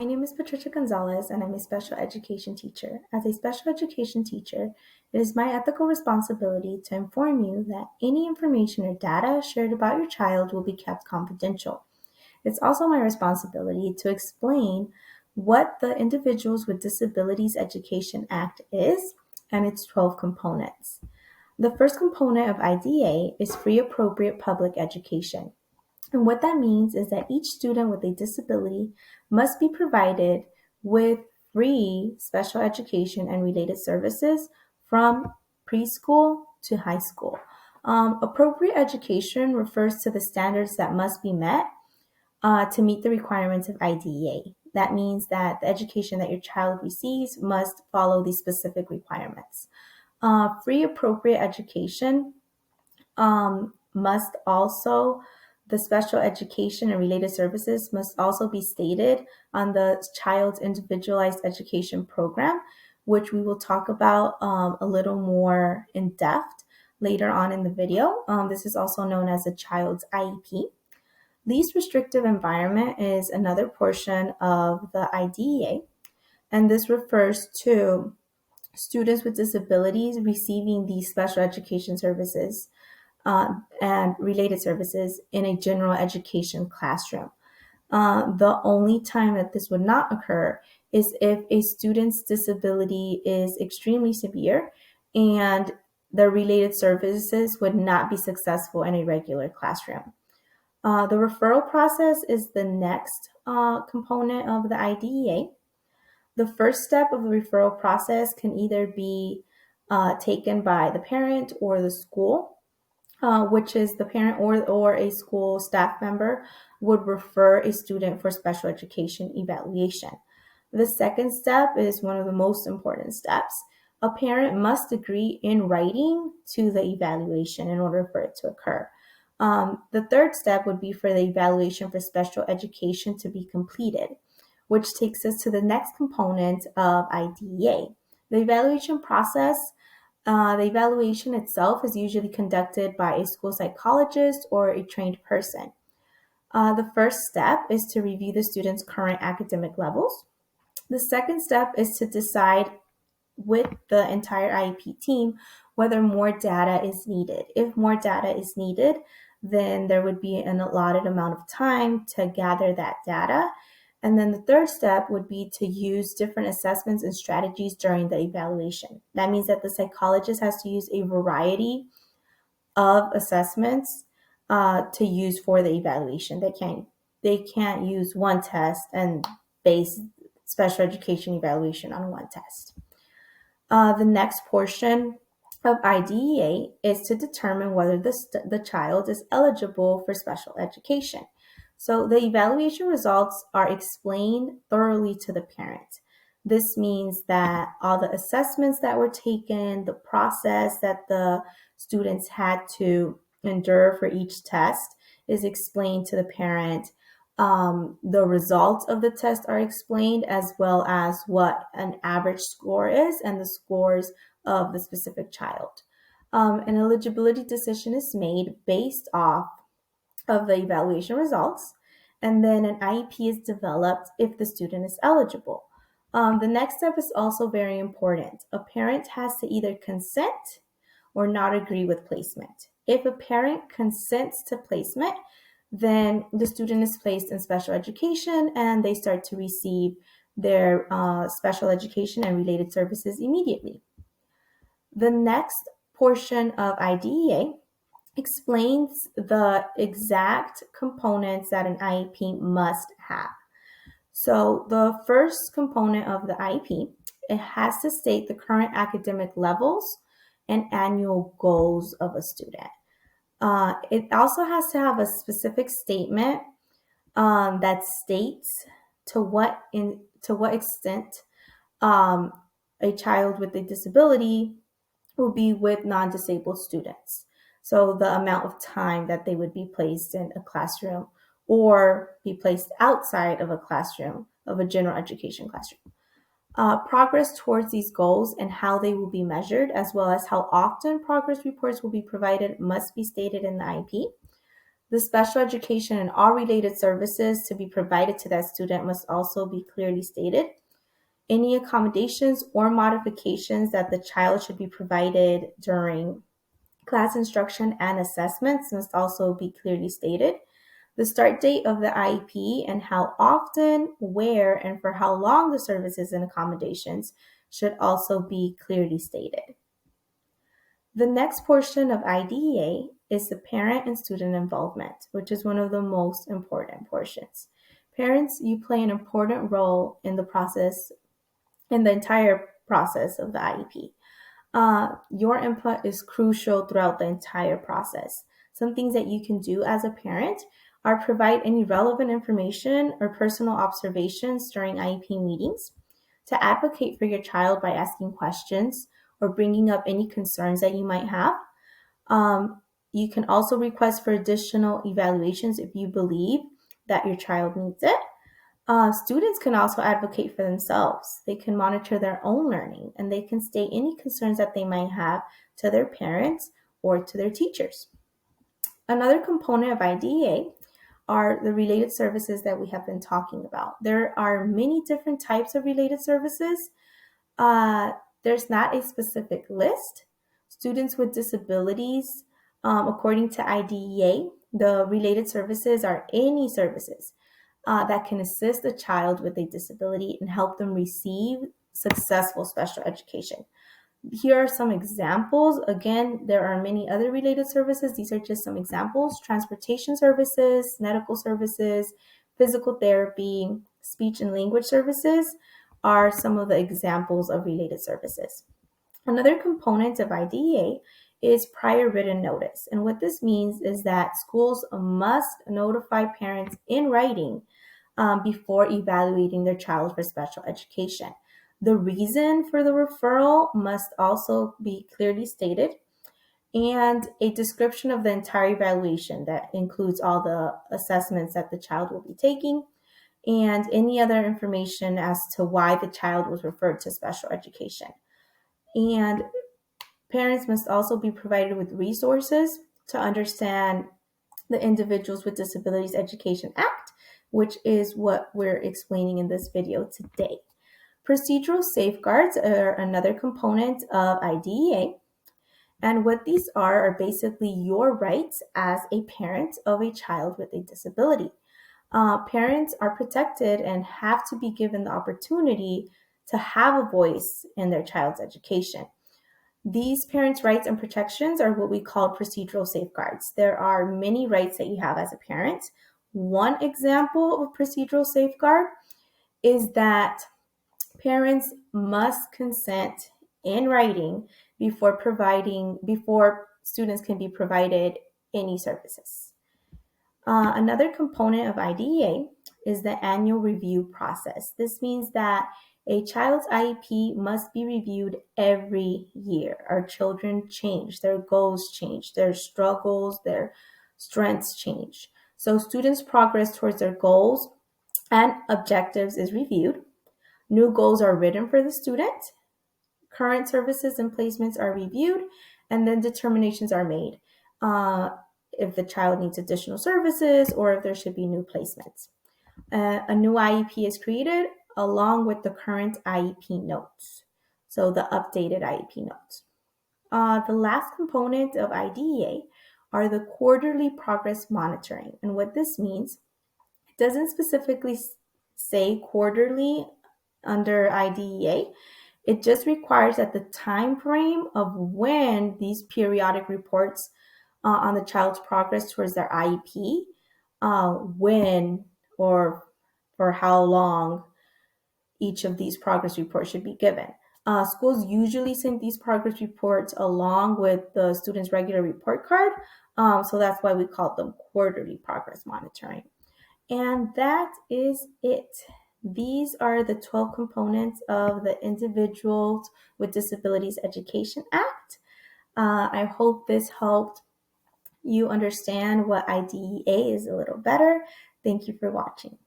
My name is Patricia Gonzalez, and I'm a special education teacher. As a special education teacher, it is my ethical responsibility to inform you that any information or data shared about your child will be kept confidential. It's also my responsibility to explain what the Individuals with Disabilities Education Act is and its 12 components. The first component of IDA is free appropriate public education. And what that means is that each student with a disability must be provided with free special education and related services from preschool to high school. Appropriate education refers to the standards that must be met to meet the requirements of IDEA. That means that the education that your child receives must follow these specific requirements. Free appropriate education must also, the special education and related services must also be stated on the child's individualized education program, which we will talk about a little more in depth later on in the video. This is also known as a child's IEP. Least restrictive environment is another portion of the IDEA, and this refers to students with disabilities receiving these special education services and related services in a general education classroom. The only time that this would not occur is if a student's disability is extremely severe and the related services would not be successful in a regular classroom. The referral process is the next component of the IDEA. The first step of the referral process can either be taken by the parent or the school, which is the parent or a school staff member would refer a student for special education evaluation. The second step is one of the most important steps. A parent must agree in writing to the evaluation in order for it to occur. The third step would be for the evaluation for special education to be completed, which takes us to the next component of IDEA. The evaluation process, the evaluation itself is usually conducted by a school psychologist or a trained person. The first step is to review the student's current academic levels. The second step is to decide with the entire IEP team whether more data is needed. If more data is needed, then there would be an allotted amount of time to gather that data. And then the third step would be to use different assessments and strategies during the evaluation. That means that the psychologist has to use a variety of assessments to use for the evaluation. They can't use one test and base special education evaluation on one test. The next portion of IDEA is to determine whether the child is eligible for special education. So the evaluation results are explained thoroughly to the parent. This means that all the assessments that were taken, the process that the students had to endure for each test is explained to the parent. The results of the test are explained, as well as what an average score is and the scores of the specific child. An eligibility decision is made based off of the evaluation results, and then an IEP is developed if the student is eligible. The next step is also very important. A parent has to either consent or not agree with placement. If a parent consents to placement, then the student is placed in special education and they start to receive their special education and related services immediately. The next portion of IDEA explains the exact components that an IEP must have. So the first component of the IEP, it has to state the current academic levels and annual goals of a student. It also has to have a specific statement that states to what extent a child with a disability will be with non-disabled students. So the amount of time that they would be placed in a classroom or be placed outside of a classroom, of a general education classroom. Progress towards these goals and how they will be measured, as well as how often progress reports will be provided, must be stated in the IEP. The special education and all related services to be provided to that student must also be clearly stated. Any accommodations or modifications that the child should be provided during class instruction and assessments must also be clearly stated. The start date of the IEP and how often, where, and for how long the services and accommodations should also be clearly stated. The next portion of IDEA is the parent and student involvement, which is one of the most important portions. Parents, you play an important role in the process, in the entire process of the IEP. Your input is crucial throughout the entire process. Some things that you can do as a parent are provide any relevant information or personal observations during IEP meetings, to advocate for your child by asking questions or bringing up any concerns that you might have. You can also request for additional evaluations if you believe that your child needs it. Students can also advocate for themselves. They can monitor their own learning, and they can state any concerns that they might have to their parents or to their teachers. Another component of IDEA are the related services that we have been talking about. There are many different types of related services. There's not a specific list. Students with disabilities, according to IDEA, the related services are any services that can assist a child with a disability and help them receive successful special education. Here are some examples. Again, there are many other related services. These are just some examples. Transportation services, medical services, physical therapy, speech and language services are some of the examples of related services. Another component of IDEA is prior written notice. And what this means is that schools must notify parents in writing before evaluating their child for special education. The reason for the referral must also be clearly stated, and a description of the entire evaluation that includes all the assessments that the child will be taking and any other information as to why the child was referred to special education. And parents must also be provided with resources to understand the Individuals with Disabilities Education Act, which is what we're explaining in this video today. Procedural safeguards are another component of IDEA. And what these are basically your rights as a parent of a child with a disability. Parents are protected and have to be given the opportunity to have a voice in their child's education. These parents' rights and protections are what we call procedural safeguards. There are many rights that you have as a parent. One example of procedural safeguard is that parents must consent in writing before students can be provided any services. Another component of IDEA is the annual review process. This means that a child's IEP must be reviewed every year. Our children change, their goals change, their struggles, their strengths change. So students' progress towards their goals and objectives is reviewed. New goals are written for the student. Current services and placements are reviewed, and then determinations are made if the child needs additional services or if there should be new placements. A new IEP is created along with the current IEP notes, so the updated IEP notes. The last component of IDEA are the quarterly progress monitoring. And what this means, it doesn't specifically say quarterly under IDEA. It just requires that the time frame of when these periodic reports on the child's progress towards their IEP, when or for how long each of these progress reports should be given. Schools usually send these progress reports along with the student's regular report card, so that's why we call them quarterly progress monitoring. And that is it. These are the 12 components of the Individuals with Disabilities Education Act. I hope this helped you understand what IDEA is a little better. Thank you for watching.